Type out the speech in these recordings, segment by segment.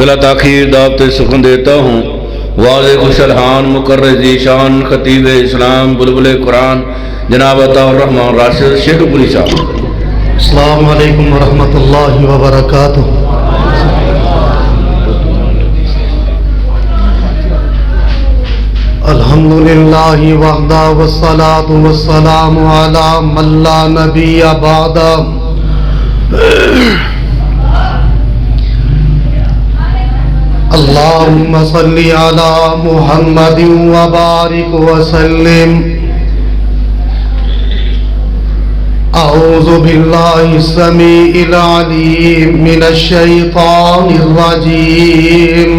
بلا تاخیر دعوت سخن دیتا ہوں واضح خوشالحان مقرر ذیشان خطیب اسلام بلبل قرآن جناب عطا الرحمن راشد شیخ پوری صاحب۔ السلام علیکم ورحمۃ اللہ وبرکاتہ۔ الحمدللہ وحدہ والصلاة والسلام علی من لا نبی بعد۔ اللہم صلی علی محمد وبارک وسلم۔ اعوذ باللہ السمیع العلیم من الشیطان الرجیم۔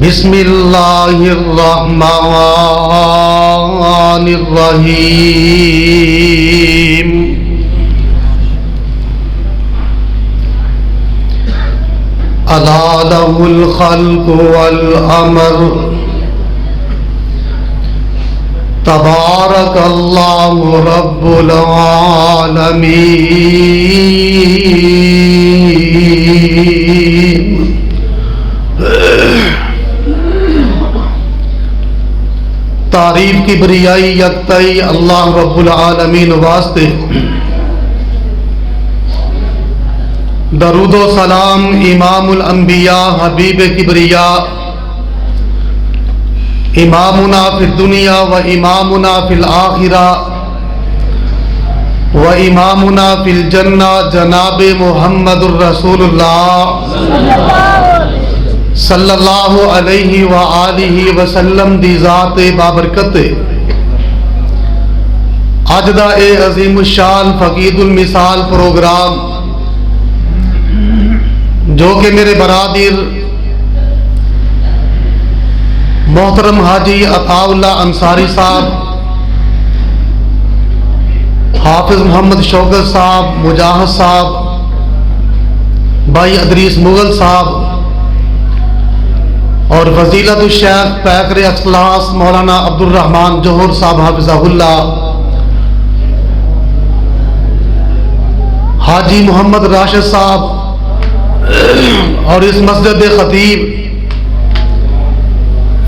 بسم اللہ الرحمن الرحیم۔ الا لہ الخلق والامر تبارک اللہ رب العالمین۔ تعریف کی بریائی یکتائی اللہ رب العالمین واسطے، درود و سلام امام الانبیاء حبیب کبریا، امامنا فی الدنیا و امامنا فی الآخرہ و امامنا فی الجنہ جناب محمد الرسول اللہ صلی اللہ علیہ وآلہ وسلم دی ذات بابرکت اج دا اے عظیم الشان فقید المثال پروگرام جو کہ میرے برادر محترم حاجی عطا اللہ انصاری صاحب، حافظ محمد شوکت صاحب، مجاہد صاحب، بھائی ادریس مغل صاحب اور فضیلت الشیخ پیکر اخلاص مولانا عبد الرحمن جوہر صاحب حافظہ اللہ، حاجی محمد راشد صاحب اور اس مسجد خطیب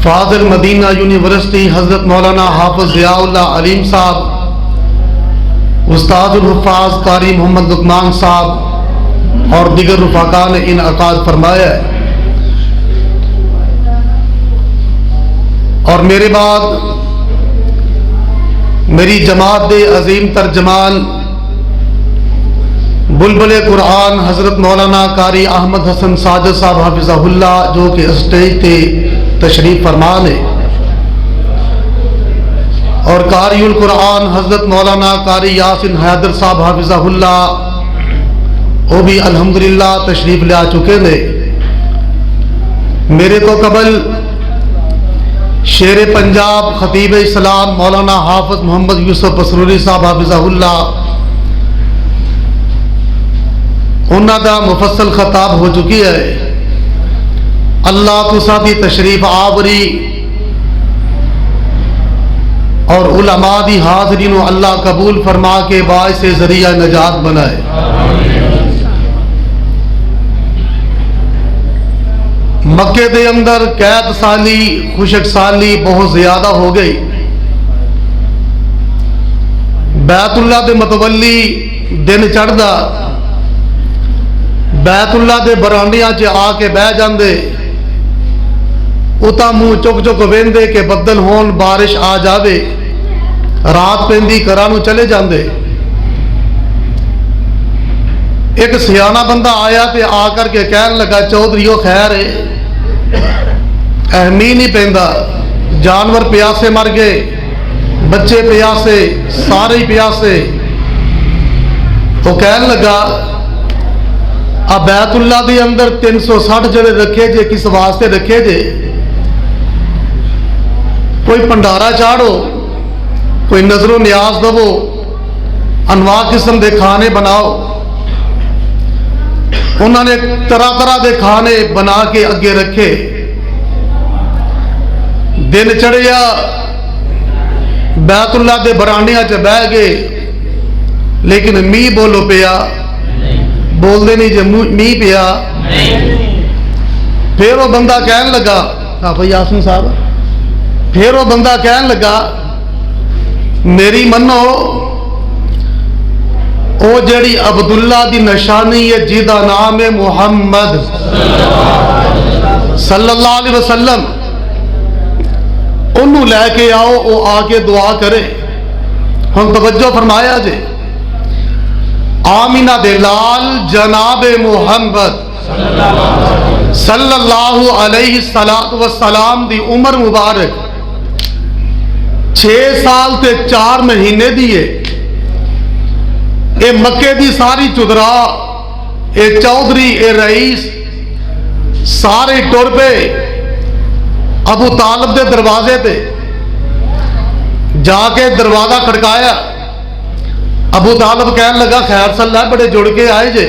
فاضل مدینہ یونیورسٹی حضرت مولانا حافظ ضیاء اللہ علیم صاحب، استاد الحفاظ قاری محمد لقمان صاحب اور دیگر رفقا نے انعقاد فرمایا ہے۔ اور میرے بعد میری جماعت دے عظیم ترجمان بلبل قرآن حضرت مولانا قاری احمد حسن ساجد صاحب حافظہ اللہ جو کہ اسٹیج تے تشریف فرمان ہے، اور قاری القرآن حضرت مولانا قاری یاسین حیدر صاحب حافظہ اللہ وہ بھی الحمدللہ تشریف لے آ چکے نے۔ میرے تو قبل شیر پنجاب خطیب اسلام مولانا حافظ محمد یوسف پسروری صاحب حافظہ اللہ انہاں دا مفصل خطاب ہو چکی ہے۔ اللہ تساں دی تشریف آوری اور علماء دی حاضرین و اللہ قبول فرما کے باعث ذریعہ نجات بنائے۔ مکے دے اندر قید سالی خشک سالی بہت زیادہ ہو گئی۔ بیت اللہ دے متولی دن چڑھدا بیت اللہ دے برانڈیاں چ آ کے بہ جاندے، اتا منہ چک چک ویندے کہ بدل ہون بارش آ جاوے، رات پیندی گھراں نوں چلے جاندے۔ ایک سیانہ بندہ آیا تے آ کر کے کہن لگا چودھریو خیر ہے، اہمی نہیں پیندا، جانور پیاسے مر گئے، بچے پیاسے، سارے پیاسے۔ تو کہن لگا اب بیت اللہ دے اندر 360 جڑے رکھے جے کس واسطے رکھے جے؟ کوئی پنڈارا چاڑو، کوئی نظر و نیاز دو، انواع قسم دے کھانے بناؤ۔ انہوں نے طرح طرح دے کھانے بنا کے اگے رکھے۔ دن چڑھیا، بیت اللہ دے برانڈیاں چ بہ گئے، لیکن می بولو پیا بول دے نہیں جے می پیا. پھر وہ بندہ کہن لگا آپ یاسین صاحب, پھر وہ بندہ کہن لگا میری منو او جڑی عبداللہ دی نشانی ہے جیدہ نام ہے محمد صلی اللہ علیہ وسلم, انہوں لے کے آؤ, او آ کے دعا کرے. ہم توجہ فرمایا جے, آمینہ دے لال جناب محمد صلی اللہ علیہ وسلم دی عمر مبارک 6 سال تے 4 مہینے دیئے. اے مکے دی ساری چدرا, اے چودھری, اے رئیس سارے ٹر پہ ابو طالب دے دروازے تے جا کے دروازہ کھڑکایا. ابو طالب کہنے لگا خیر صلی اللہ, بڑے جڑ کے آئے جے.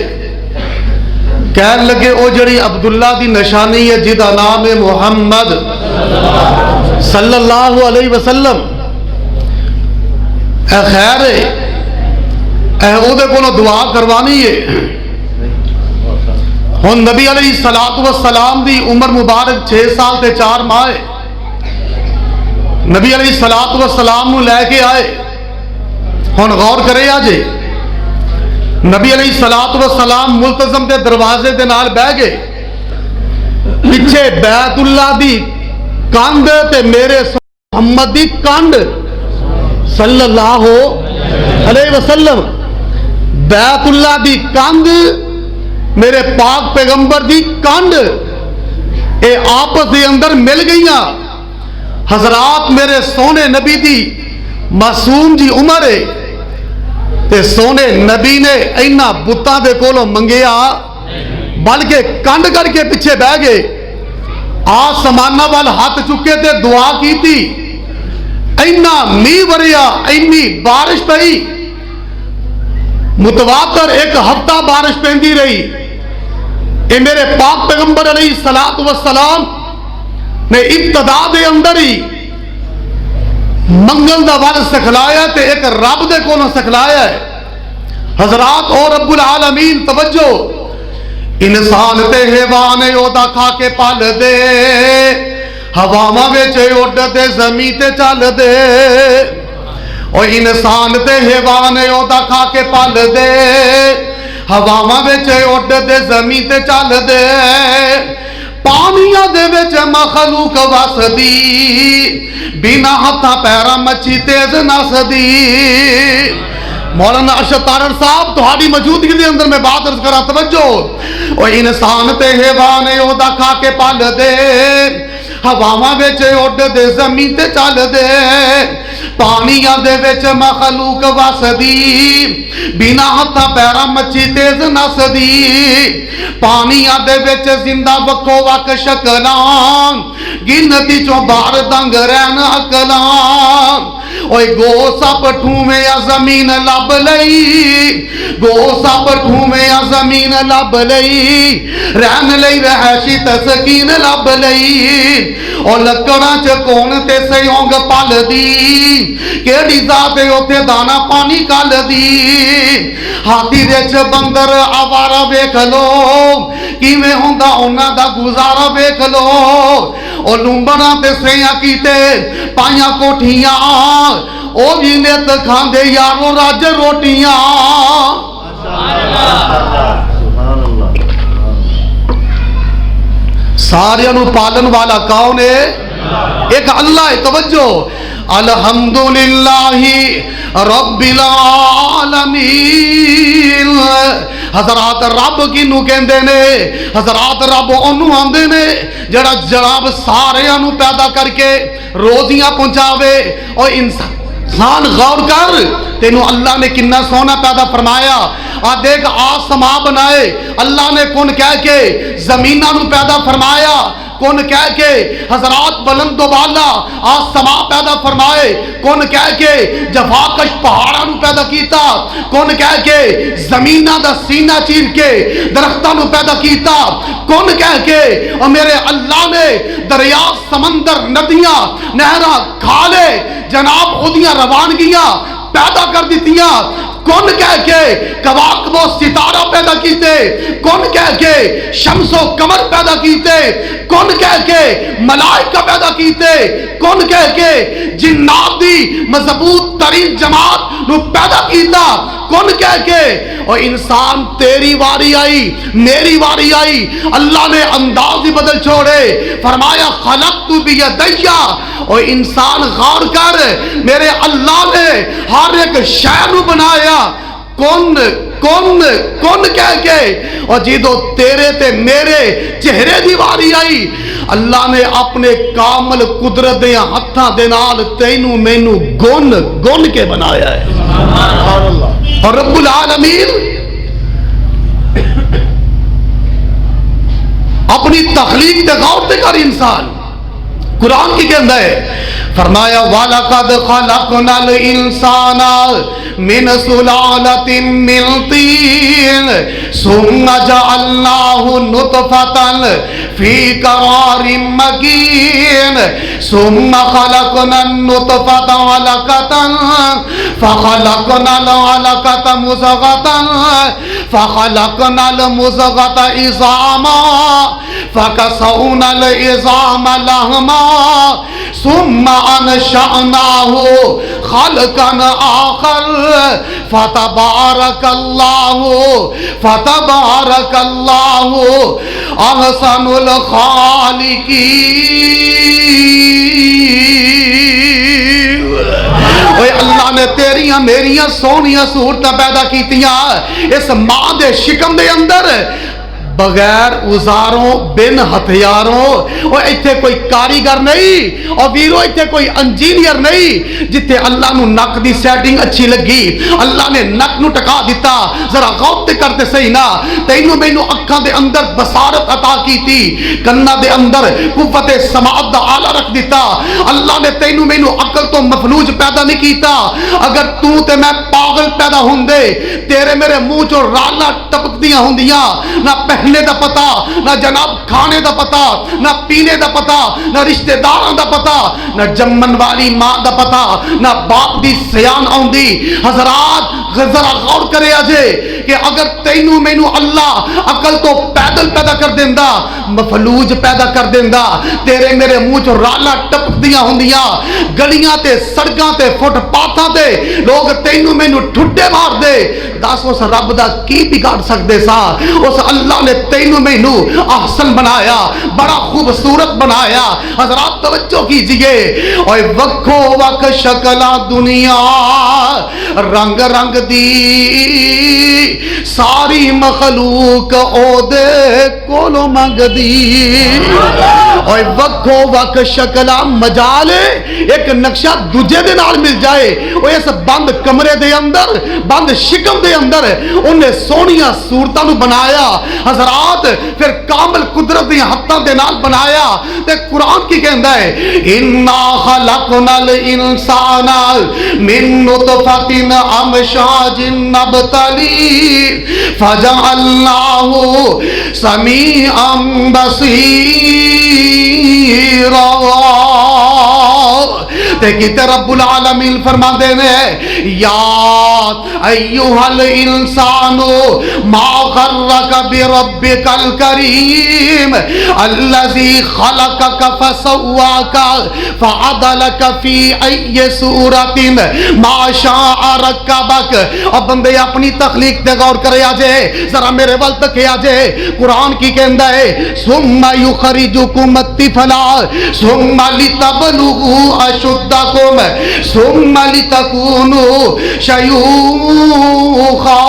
کہنے لگے او جڑی عبداللہ دی نشانی ہے جیدہ نام ہے محمد صلی اللہ علیہ وسلم, اے خیر ہے, اے او دے کو دعا کروانی ہے. ہن نبی علیہ السلام دی عمر مبارک 6 سال تے 4 ماہ. نبی علیہ السلام نو لے کے آئے. ہن غور کرے آجے, نبی علیہ السلام ملتزم دے دروازے دے نال بہ گئے. پیچھے بیت اللہ دی کانڈ تے میرے محمد دی کانڈ صلی اللہ علیہ وسلم. بیت اللہ دی کانڈ میرے پاک پیغمبر دی کانڈ, اے آپس دے اندر مل گئیاں. حضرات میرے سونے نبی دی معصوم جی عمر ہے, تے سونے نبی نے اینا بتاں دے کولوں منگیا بلکہ کنڈ کر کے پیچھے بہ گئے. آسمانہ وال ہاتھ چکے تے دعا کی تھی. اینا می وریا, اینی بارش پئی, متواتر 1 ہفتہ بارش پہندی رہی. اے میرے پاک پیغمبر علیہ السلام نے ابتدا دے اندر ہی منگل دا وال سکھلایا تے ایک رب دے کولوں سکھلایا ہے. حضرات اور رب العالمین توجہ, انسان تے حیوان او دا کھا کے پال دے, ہواواں وچ اڈ دے زمین تے چل دے. او انسان تے حیوان او دا کھا کے پال دے, ہواواں وچ اڈ دے زمین تے چل دے. پانیاں دے وچ مخلوق وسدی, بنا ہتھاں پیراں مچھی تیز نسدی. مولانا ارشد تارڑ صاحب تہاڈی موجودگی دے اندر میں بات عرض کراں, توجہ. او انسان تے حیوان او دا کھا کے پل دے, ہواواں وچ اڈ دے زمین تے چل دے. پانیاں دے وچ مخلوق وسدی, بنا ہتھاں پیراں مچھی تیز نسدی. پانیاں دے وچ زندہ وکھو وک شکلاں, گنتی چوں بار دنگ رہن عقلاں. اوے گو سپ ٹھومے یا زمین لب لئی, گو سپ ٹھومے یا زمین لب لئی, رہن لئی رہائشی تسکین لب لئی. او لکڑاں چ کون تے سیونگ پل دی, کیڑی ذات اوتھے دانا پانی کل دی. ہاتھی دے چ بندر آوارا ویکھ لو, کیویں ہوندا انہاں دا گزارا ویکھ لو. او لومبڑاں تے سیاں کیتے پائیاں کوٹھیاں, او بھی نت کھاندے یارو راج روٹیاں. سارے انو پالن والا کون ہے؟ ایک اللہ ہے. توجہ, الحمدللہ رب العالمین. حضرات رب کینوں کہندے نے؟ حضرات رب انہوں آندے نے جڑا جناب سارے انو پیدا کر کے روزیاں پہنچاوے. اور انسان غور کر, تینوں اللہ نے کتنا سونا پیدا فرمایا. دیکھ آسماں بنائے اللہ نے, کون کہہ کے زمیناں نو پیدا فرمایا, کون کہہ کے حضرات بلند و بالا آسماں پیدا فرمائے, کون کہہ کے جفاکش پہاڑاں نو پیدا کیتا, کون کہہ کے زمیناں دا سینہ چیر کے درختاں نو پیدا کیتا, کون کہہ کے اور میرے اللہ نے دریا سمندر ندیاں نہراں کھالے جناب اودیاں روانگیاں پیدا کر دیتیاں. کون کہہ کے کواکب و ستارہ پیدا کیتے، کون کہہ کے شمس و قمر پیدا کیتے، کون کہہ کے ملائکہ پیدا کیتے، کون کہہ کے جنات دی مضبوط ترین جماعت نو پیدا کیتا، کون کہہ کے اور انسان تیری واری آئی میری واری آئی، اللہ نے انداز ہی بدل چھوڑے، فرمایا خلقت بیدیا، اور انسان غور کر میرے اللہ نے ہر ایک شے نو بنایا، کون کہہ کے اور جدو تیرے تے میرے چہرے دی واری آئی، اللہ نے اپنے کامل قدرت دے ہتھاں دے نال تینوں مینوں گن کے بنایا ہے۔ اور رب العالمین اپنی تخلیق تے غور تے کر انسان، قرآن کی کہندا ہے، فرمایا وَلَقَدْ خَلَقْنَا الْإِنسَانَ مِنْ سُلَالَةٍ مِّنْ طِينٍ ثُمَّ جَعَلْنَاهُ نُطْفَةً فِي قَرَارٍ مَّكِينٍ ثُمَّ خَلَقْنَا النُّطْفَةَ عَلَقَةً فَخَلَقْنَا الْعَلَقَةَ مُضْغَةً فَخَلَقْنَا الْمُضْغَةَ عِظَامًا فَكَسَوْنَا الْعِظَامَ لَحْمًا ثم انشأناه خلقا آخر فتبارك الله احسن الخالقین۔ اوے اللہ نے تیریاں میریاں سونیاں صورتیں پیدا کیتیاں اس ماں دے شکم دے اندر، بغیر اوزاروں بن ہتھیاروں، اور ایتھے کوئی کاریگر نہیں، اور ویرو ایتھے کوئی انجینئر نہیں، جتھے اللہ نو نک دی سیٹنگ اچھی لگی اللہ نے نک نو ٹکا دیتا۔ ذرا غور تے کرتے صحیح نا، تینوں مینوں اکھاں دے اندر بصارت عطا کیتی، کنا دے اندر قوت سماعت دا آلہ رکھ دیتا، اللہ نے تینوں مینوں عقل تو مفلوج پیدا نہیں کیتا۔ اگر تو تے میں پاگل پیدا ہوندے، تیرے میرے منہ چوں رالاں ٹپکدیاں ہوندیاں، نہ پہننے دا پتا، نہ جناب کھانے دا پتا، نہ پینے دا پتا، نہ رشتہ داراں دا پتا، نہ جمن والی ماں دا پتا، نہ باپ دی سیان آوندی۔ حضرات ذرا غور کرے اجے کہ اگر تینوں مینوں اللہ عقل تو پیدل پیدا کر دیندا، مفلوج پیدا کر دیندا، تیرے میرے منہ چوں رالاں ٹپکدیاں ہوندیاں، گلیاں تے سڑکاں تے فٹ پاتھاں تے لوگ تینوں مینوں ٹھڈے مار دے، دس اس رب دا کی بگاڑ سکدے سا؟ اس اللہ نے تینوں مینوں احسن بنایا، بڑا خوبصورت بنایا۔ حضرات توجہ کیجئے، اوے وکھو وکھ شکلاں دنیا رنگ رنگ دی ساری مخلوق او دے کولوں منگ دی، اوے وکھو وکھ شکلاں مجال ایک نقشہ دوجے دے نال مل جائے، او اس بند کمرے دے اندر بند شکم دے اندر انہیں سونیاں صورتاں نو بنایا۔ حضرات پھر کامل قدرت دی ہتھاں دے نال بنایا تے قرآن کی کہندا ہے انا خلقنا الانسان من نطفۃ امشاج نبتلی فجعلناہ سمیعا بصیرا۔ دیکھتے رب العالمین فرما دینے یا ایوہا الانسان ما غرک بربک الکریم الذی خلقک فسواک فعدلک فی ای صورت ما شاء رکبک۔ اب بندے اپنی تخلیق تے غور کرے آجے، ذرا میرے ول تکے آجے، قرآن کی کہندہ ہے ثم یخرجکم الطفلا ثم لتبلغوا اشدکم ثم لتکونوا شیوخا۔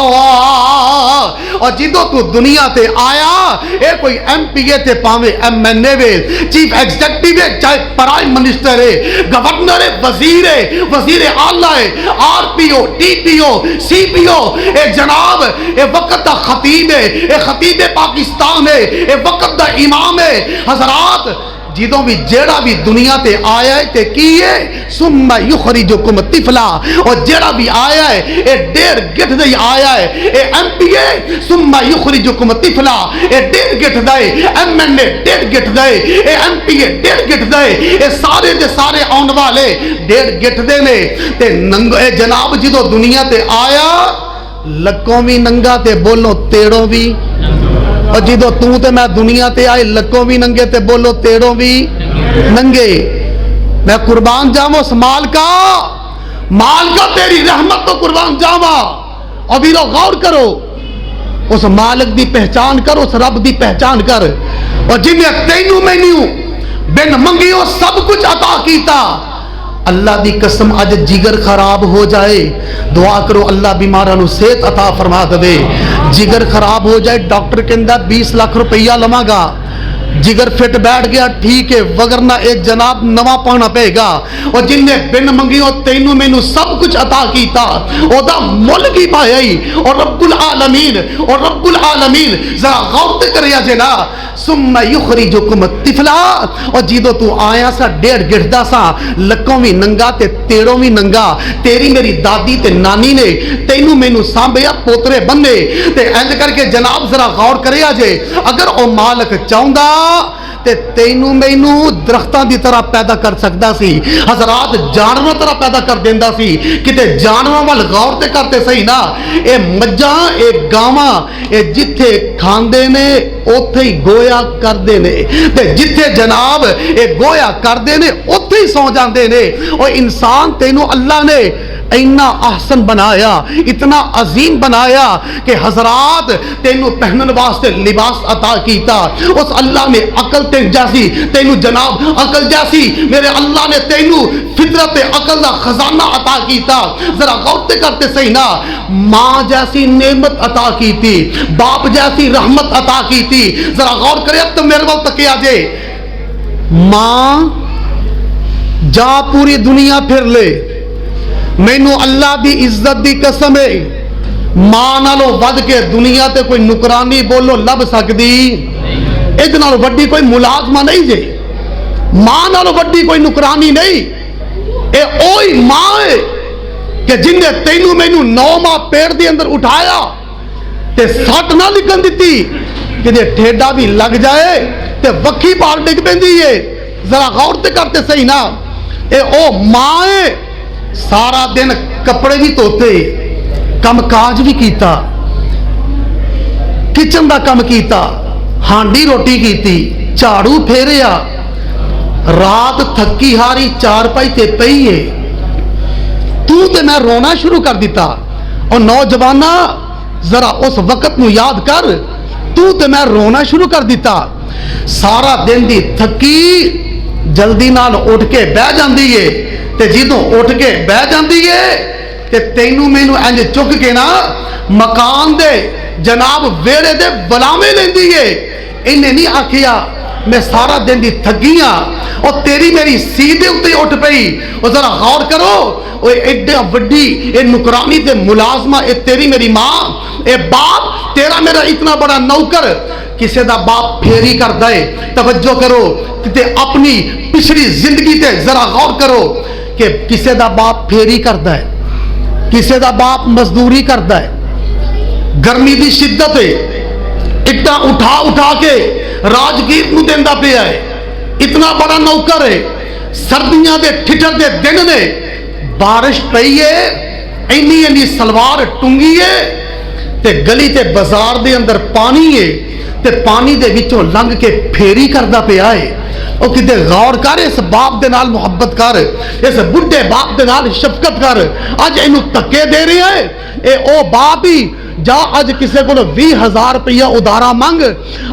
اور جدو تو دنیا تے آیا اے کوئی ایم پی اے تے پاوے ایم این اے وے، چیف ایگزیکٹیو ہے، چاہے پرائم منسٹر ہے، گورنر ہے، وزیر اعلیٰ ہے، آر پی او، ٹی پی او، سی پی او، اے جناب اے وقت دا خطیب ہے، اے خطیب پاکستان ہے، اے وقت دا امام ہے۔ حضرات جدوں بھی جیڑا بھی دنیا تے آیا ہے تے کی ہے ثم یخرجکم طفلا، اور جیڑا بھی آیا ہے اے ڈیڑھ گٹھ دے آیا ہے، اے ایم پی اے ثم یخرجکم طفلا، اے ڈیڑھ گٹھ دے، ایم این اے ڈیڑھ گٹھ دے، اے ایم پی اے ڈیڑھ گٹھ دے، اے سارے دے سارے آن والے ڈیڑھ گٹھ دے نے تے اے جناب جدوں دنیا تے آیا لکوں بھی ننگا تے بولو تیڑوں بھی، اور جدو تو تے میں دنیا تے آئے لکوں بھی ننگے تے بولو تیڑوں بھی ننگے۔ میں قربان جاؤں اس مال کا تیری رحمت تو قربان جاواں، اور بھی لوگ غور کرو اس مالک دی پہچان کر، اس رب دی پہچان کر، اور جنہیں تینوں مینوں بن منگیوں سب کچھ عطا کیتا۔ اللہ دی قسم اج جگر خراب ہو جائے دعا کرو اللہ بیماراں نوں صحت عطا فرما دے۔ جگر خراب ہو جائے ڈاکٹر کہندا 20 لاکھ روپیہ لواں گا، جگر فٹ بیٹھ گیا ٹھیک ہے، وگرنہ ایک جناب نواں پانا پے گا۔ اور جن نے بن منگیوں تینوں مینوں سب کچھ عطا کیتا، او دا مل کی پایا ہی، اور رب العالمین ذرا غور تے کریا جے نا، ثم یخرجکم طفلا، اور جدو تو آیا سا 1.5 گڑھدا سا لکوں بھی ننگا تے تیڑوں بھی ننگا، تیری میری دادی تے نانی نے تینوں مینوں سانبیا پوترے بننے، تے انج کر کے جناب ذرا غور کریا جے، اگر او مالک چاہندا تے تینوں مینوں درختاں دی طرح پیدا کر سکدا سی، حضرات جانوراں طرح پیدا کر دیندا سی۔ کتے جانوراں وال غور تے کرتے صحیح نا، اے مجھاں اے گاواں اے جتھے کھاندے نے اوتھے ہی گویا کردے نے، تے جتھے جناب اے گویا کردے نے اوتھے ہی سو جاندے نے۔ اور انسان تینوں اللہ نے اتنا احسن بنایا، اتنا عظیم بنایا کہ حضرات تینوں پہنن واسطے لباس عطا کیتا۔ اس اللہ نے عقل جیسی تینوں جناب عقل جیسی میرے اللہ نے تینوں فطرت عقل دا خزانہ عطا کیتا۔ ذرا غور کرتے صحیح نا، ماں جیسی نعمت عطا کیتی، باپ جیسی رحمت عطا کیتی۔ ذرا غور کرے اب تو میرے کو تکیا جے، ماں جا پوری دنیا پھر لے، مینوں اللہ دی عزت دی قسم ہے ماں نالوں ود کے دنیا تے کوئی نکرانی بولو لب سکدی، ایک نالوں وڈی کوئی ملازمہ نہیں جے، ماں نالوں وڈی کوئی نکرانی نہیں۔ اے اوہی ماں ہے کہ جن نے تینوں مینوں 9 ماہ پیڑ دے اندر اٹھایا تے سٹ نہ لکھن دیتی کہ جے ٹھیڈا بھی لگ جائے تے وکھی بال ڈگ پیندی ہے۔ ذرا غور تے کرتے صحیح نا، اے او ماں ہے، سارا دن کپڑے بھی دھوتے، کم کاج بھی کیتا، کچن دا کم کیتا، ہانڈی روٹی کیتی، جھاڑو پھیریا، رات تھکی ہاری چارپائی تے پئی ہے، تو تے میں رونا شروع کر دیتا۔ اور نوجوانہ ذرا اس وقت نو یاد کر، تو تے میں رونا شروع کر دیتا۔ سارا دن دی تھکی جلدی نال اٹھ کے بہ جاندی ہے، تے جدوں اٹھ کے بہ جاندی ہے تے تینوں مینوں انج چک کے نا مکان دے جناب ویڑے دے بلاویں لیندی ہے۔ انہیں نہیں آکھیا میں سارا دن دی تھکیاں اور تیری میری سیدھے اتے اٹھ پئی۔ اور ذرا غور کرو، وہ ایڈا وڈی اے نکرانی تے ملازمہ، اے تیری میری ماں، اے باپ تیرا میرا اتنا بڑا نوکر، کسے دا باپ پھیری کر دے۔ توجہ کرو تے اپنی پچھلی زندگی تے ذرا غور کرو کہ کسے دا باپ پھیری کردا ہے، کسے دا باپ مزدوری کردا ہے، گرمی دی شدت ہے، اٹا اٹھا اٹھا کے راجگیر نو دیندا پیا ہے، اتنا بڑا نوکر ہے، سردیاں دے ٹھٹر دے دن نے، بارش پئی ہے، اینی سلوار ٹنگی ہے، تے گلی تے بازار دے اندر پانی ہے، تے پانی دے وچوں لنگ کے پھیری کردا پیا ہے۔ او کتے غور کر، اس باپ دے نال محبت کر، اس بڈھے باپ دے نال شفقت کر۔ اج اینو تکے دے رہے ہیں، اے او باپ ہی جا اج کسے کو 20,000 روپیہ ادارہ مانگ،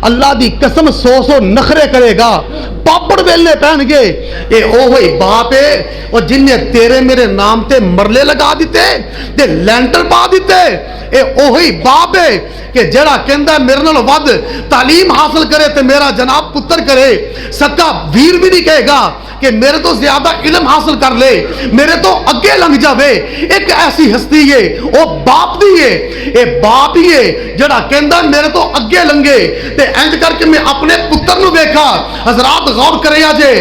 اللہ دی قسم 100 نخرے کرے گا، پاپڑ بیلنے پہن گے۔ اے او ہوئی باپ ہے اور جن نے تیرے میرے نام تے مرلے لگا دیتے تے لینٹر پا دیتے۔ اے او ہوئی باپ ہے کہ جڑا کہندا میرے نال ود تعلیم حاصل کرے تے میرا جناب پتر کرے، سکا ویر بھی نہیں کہے گا کہ میرے تو زیادہ علم حاصل کر لے، میرے تو اگے لنگ جاوے۔ ایک ایسی ہستی ہے او باپ دی ہے، اے باپ ہی ہے جڑا کہندا میرے تو اگے لنگے تے انج کر کے میں اپنے پتر نو ویکھا۔ حضرات غور کریا جے،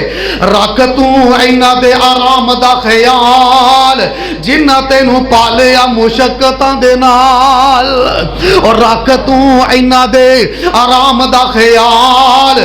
رکھ تو اینا دے آرام دا خیال جنہ تینوں پالیا مشقتاں دے نال، اور رکھ تو اینا دے آرام دا خیال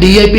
DAP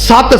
7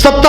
7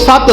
7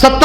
7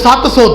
700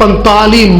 45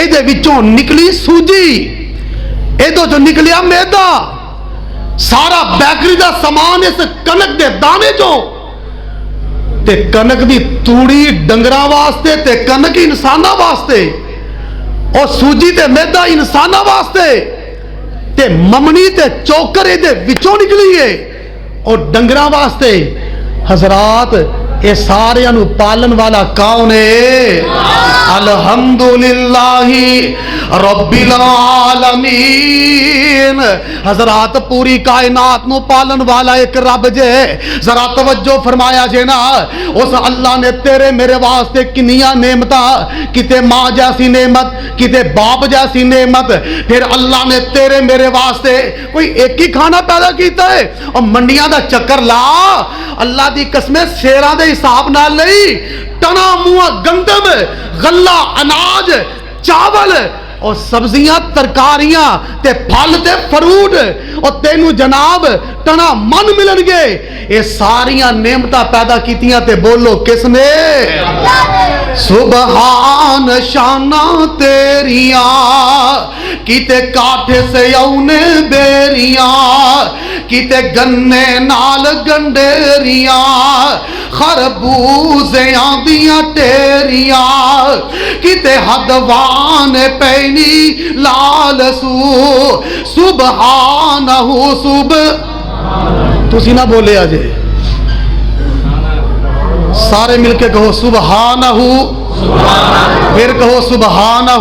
ਇਹਦੇ ਵਿੱਚੋਂ ਨਿਕਲੀ ਸੂਜੀ ਇਹਦੋਂ ਚੋਂ ਨਿਕਲਿਆ ਮੈਦਾ ਸਾਰਾ ਬੇਕਰੀ ਦਾ ਸਮਾਨ ਇਸ ਕਣਕ ਦੇ ਦਾਣੇ ਚੋਂ تے کنک دی توڑی ڈنگراں واسطے تے کنک انساناں واسطے، اور سوجی تے میدا انساناں واسطے، تے ممنی تے چوکر دے وچوں نکلی ہے اور ڈنگراں واسطے۔ حضرات اے سارے انو پالن والا کون ہے؟ الحمدللہ رب العالمین۔ حضرات پوری کائنات نو پالن والا ایک رب جے، ذرا توجہ فرمایا جے نا۔ اس اللہ نے تیرے میرے واسطے کنیاں نعمتاں، کتے ماں جیسی نعمت، کتے باپ جیسی نعمت، پھر اللہ نے تیرے میرے واسطے کوئی ایک ہی کھانا پیدا کیتا ہے اور منڈیاں دا چکر لا۔ اللہ دی قسمیں شیراں دے حساب نال نہیں، ٹنا منہ گندم، غلہ، اناج، چاول اور سبزیاں، ترکاریاں تے پھل تے فروٹ، اور تینو جناب ٹنا من ملن گے۔ یہ ساریاں نعمتاں پیدا کیتیاں تے بولو کس نے؟ سبحان شانہ تیریاں، کیتے کاٹھے سے اونے بیریاں، کیتے گنے نال گنڈیریاں، خربوزیاں دیاں ٹیریاں، کیتے حدوان پینی لال سو، سبحانہ تسی نہ بولے آجے، سارے مل کے کہو سبحانہ، پھر کہو سبحانہ،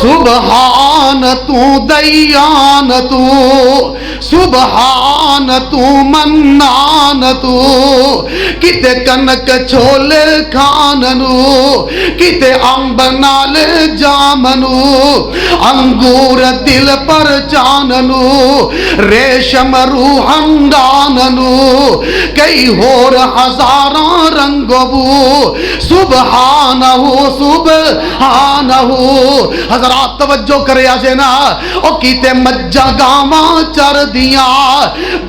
سبحان تو دیان تو، سبحان تو منان تو، کتے کنک چھولے کھاننو، کتے امب نال جامنو، انگور دل پر چاننو، ریشم روحن داننو، کئی ہور ہزاراں رنگو، سبحانہ سبحانہ۔ حضرات توجہ کرے آجے نا، او کیتے مجھا گاواں چر دیاں،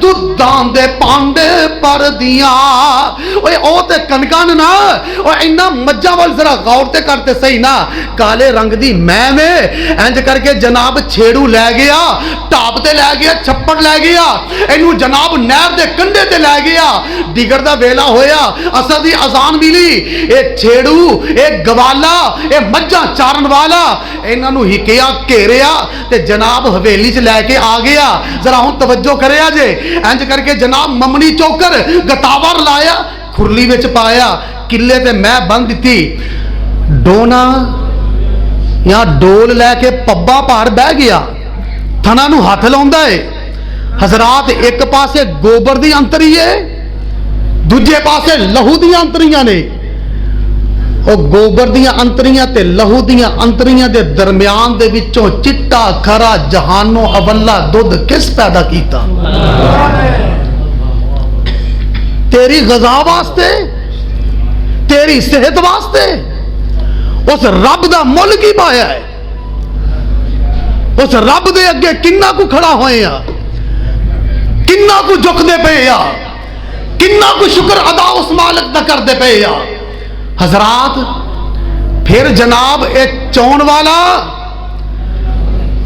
دودھاں دے پانڈے پر دیاں۔ او تے کنکان نا، او اینا مجھا وال ذرا غور تے کرتے صحیح نا، کالے رنگ دی میں انج کر کے جناب چھیڑو لے گیا، ٹاپ تے لے گیا، چھپڑ لے گیا، اینو جناب نہر دے کنڈے تے لے گیا، ڈگر دا ویلا ہویا، اصل دی اذان ملی، اے چھیڑو، اے گوالا، اے مجھا چارن والا انہاں نو ہکیا گھیریا تے جناب حویلی چ لے کے آ گیا۔ ذرا ہن توجہ کرے جے، انج کر کے جناب ممنی چوکر گتاور لایا، کھرلی وچ پایا، کلے تے میں بند دتی، ڈونا یا ڈول لے کے پبا پار بہ گیا، تھنا نو ہاتھ لاوندا ہے۔ حضرات ایک پاسے گوبر دی انتری ہے، دوجے پاسے لہو دیاں انتریاں نے، اور گوبر دیاں انتریاں تے لہو دیاں انتریاں دے درمیان دے وچوں چٹا کھرا جہانو اولا دودھ کس پیدا کیتا؟ تیری غذا واسطے، تیری صحت واسطے، اس رب دا مل کی پایا ہے، اس رب دے اگے کنہ کو کھڑا ہوئے ہیں، کنہ کو جھک دے پے یا، کنہ کو شکر ادا اس مالک دا کر دے پے یا۔ حضرات پھر جناب ایک چون والا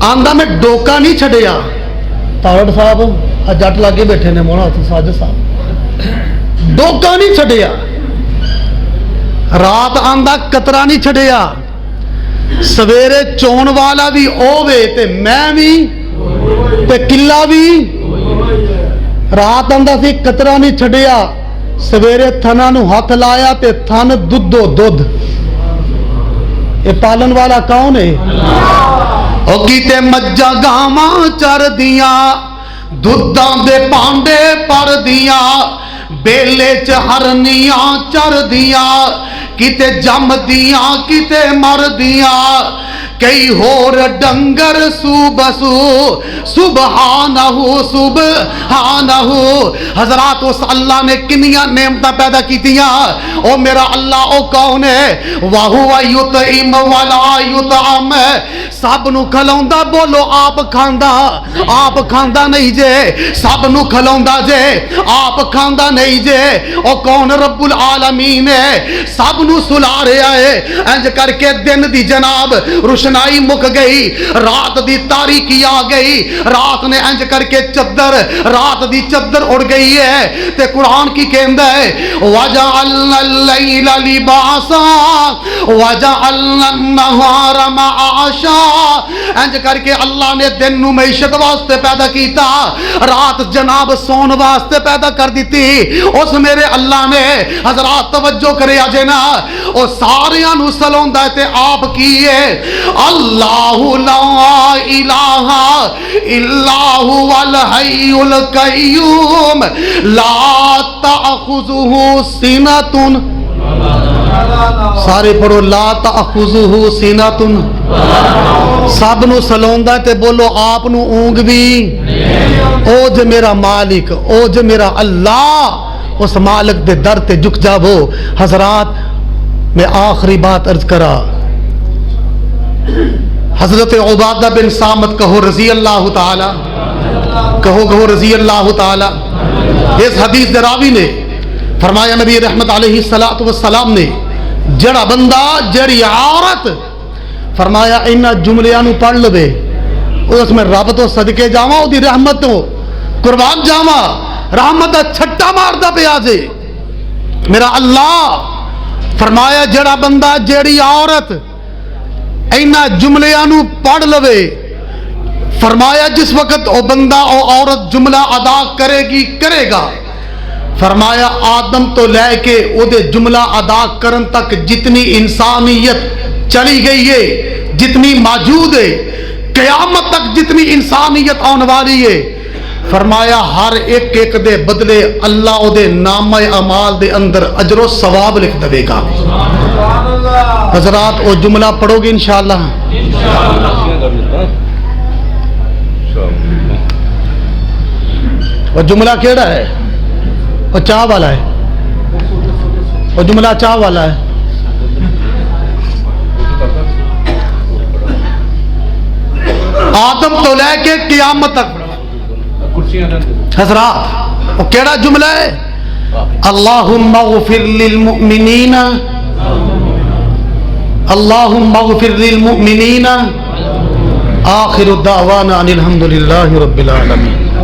آندہ میں ڈوکا نہیں چھڑیا، تاوڑ صاحب جٹ لگے بیٹھے نے مونا ساجد صاحب، ڈوکا نہیں چھڑیا، رات آندہ قطرہ نہیں چھڑیا، سویرے چون والا بھی اووے تے میں بھی تے قلعہ بھی، رات آندہ سی قطرہ نہیں چھڑیا، سویرے تھنا نو ہاتھ لایا تے تھن دودھو دودھ۔ یہ پالن والا کون ہے؟ او کیتے مجھا گاواں چر دیاں، دودھاں دے پانڈے پر دیاں، بیلے چ ہرنیاں چر دیاں، کیتے جم دیاں کیتے مر دیاں، کئی ہور ڈنگر سو بسو، سبحانہ سبحانہ۔ حضرات اس اللہ نے کنیاں نعمتاں پیدا کیتیاں، او میرا اللہ او کون ہے؟ وَهُوَ يُطْعِمُ وَلَا يُطْعَمُ، سب نو کھلاوندا، بولو آپ کھاندا، آپ کھاندا نہیں جے، سب نو کھلاوندا جے، آپ کھاندا نہیں جے۔ او کون؟ رب العالمین ہے، سب نو سلا رہا ہے، انج کر کے دن دی جناب روشنی روشنائی مک گئی، رات دی تاریکی آ گئی، رات نے انج کر کے چادر، رات دی چادر اڑ گئی ہے تے قرآن کی کہندا ہے وَجَعَلْنَا اللَّيْلَ لِبَاسًا وَجَعَلْنَا النَّهَارَ مَعَاشًا، انج کر کے اللہ نے دن نو معیشت واسطے پیدا کیتا، رات جناب سون واسطے پیدا کر دیتی۔ اس میرے اللہ نے حضرات توجہ کرے اجے نا او ساریاں نو سلوندا تے آپ کیے اللہ لا الہ الا هو الحی القیوم لا تأخذہ سنۃ، سارے پڑھو لا تأخذہ سنۃ، سب نو سلوندا تے بولو آپ نو اونگ بھی، او جو میرا مالک، او جو میرا اللہ، اس مالک دے در تے جھک جاؤ۔ حضرات میں آخری بات عرض کرا، حضرت عبادہ بن صامت کہو رضی اللہ تعالی، کہو رضی اللہ تعالی، اس حدیث دے راوی نے فرمایا نبی رحمت علیہ السلام نے جڑا بندہ جڑی عورت فرمایا انہاں جملیاں نو پڑھ لوے اس میں رب تو صدقے جاواں، او دی رحمت تو قربان جاواں، رحمت دا چھٹا ماردا پیا جے میرا اللہ۔ فرمایا جڑا بندہ جیڑی عورت اینا جملیاں نو پڑھ لوے، فرمایا جس وقت او بندہ او عورت جملہ ادا کرے گی کرے گا، فرمایا آدم تو لے کے او دے جملہ ادا کرن تک جتنی انسانیت چلی گئی ہے، جتنی موجود ہے، قیامت تک جتنی انسانیت آن والی ہے، فرمایا ہر ایک ایک دے بدلے اللہ او دے نامہ اعمال دے اندر اجر و ثواب لکھ دے گا۔ حضرات او جملہ پڑھو گے انشاءاللہ؟ وہ جملہ کیڑا ہے؟ وہ چاہ والا ہے، وہ جملہ چاہ والا ہے۔ آدم تو لے کے قیامت تک حضرات وہ کیڑا جملہ ہے؟ اللہم اغفر للمؤمنین، اللہم اغفر للمؤمنین، آخر الدعوانا ان الحمدللہ رب العالمین۔